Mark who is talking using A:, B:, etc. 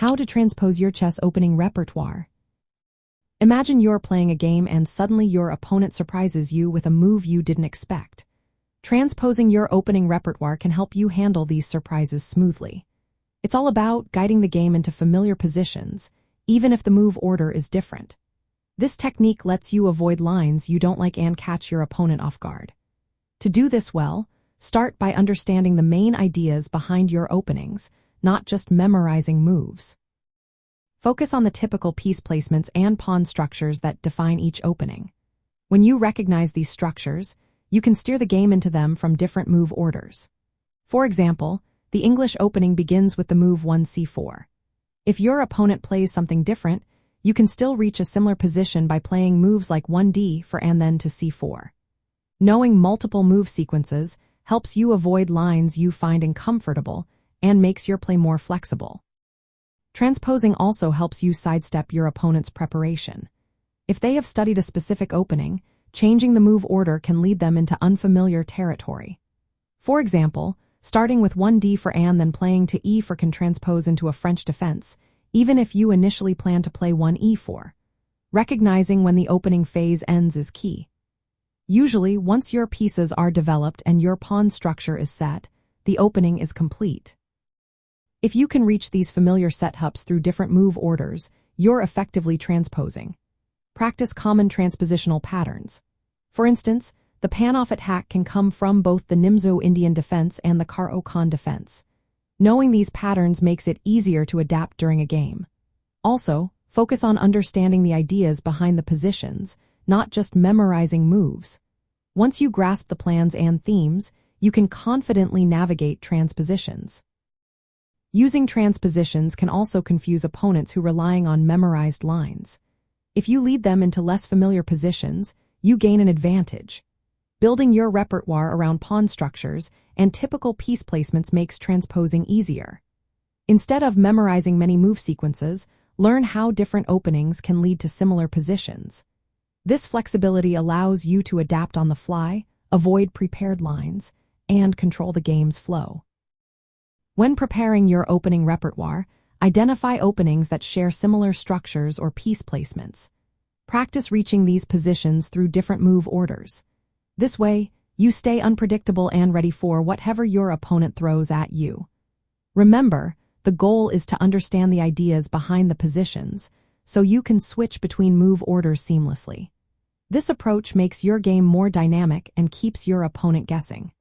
A: How to transpose your chess opening repertoire. Imagine you're playing a game and suddenly your opponent surprises you with a move you didn't expect. Transposing your opening repertoire can help you handle these surprises smoothly. It's all about guiding the game into familiar positions, even if the move order is different. This technique lets you avoid lines you don't like and catch your opponent off guard. To do this well, start by understanding the main ideas behind your openings, not just memorizing moves. Focus on the typical piece placements and pawn structures that define each opening. When you recognize these structures, you can steer the game into them from different move orders. For example, the English opening begins with the move 1c4. If your opponent plays something different, you can still reach a similar position by playing moves like 1d for and then to c4. Knowing multiple move sequences helps you avoid lines you find uncomfortable and makes your play more flexible. Transposing also helps you sidestep your opponent's preparation. If they have studied a specific opening, changing the move order can lead them into unfamiliar territory. For example, starting with 1d for and then playing to e4 can transpose into a French defense, even if you initially plan to play 1e4. Recognizing when the opening phase ends is key. Usually, once your pieces are developed and your pawn structure is set, the opening is complete. If you can reach these familiar setups through different move orders, you're effectively transposing. Practice common transpositional patterns. For instance, the pan-off attack can come from both the Nimzo-Indian Defense and the Caro-Kann Defense. Knowing these patterns makes it easier to adapt during a game. Also, focus on understanding the ideas behind the positions, not just memorizing moves. Once you grasp the plans and themes, you can confidently navigate transpositions. Using transpositions can also confuse opponents who are relying on memorized lines. If you lead them into less familiar positions, you gain an advantage. Building your repertoire around pawn structures and typical piece placements makes transposing easier. Instead of memorizing many move sequences, learn how different openings can lead to similar positions. This flexibility allows you to adapt on the fly, avoid prepared lines, and control the game's flow. When preparing your opening repertoire, identify openings that share similar structures or piece placements. Practice reaching these positions through different move orders. This way, you stay unpredictable and ready for whatever your opponent throws at you. Remember, the goal is to understand the ideas behind the positions, so you can switch between move orders seamlessly. This approach makes your game more dynamic and keeps your opponent guessing.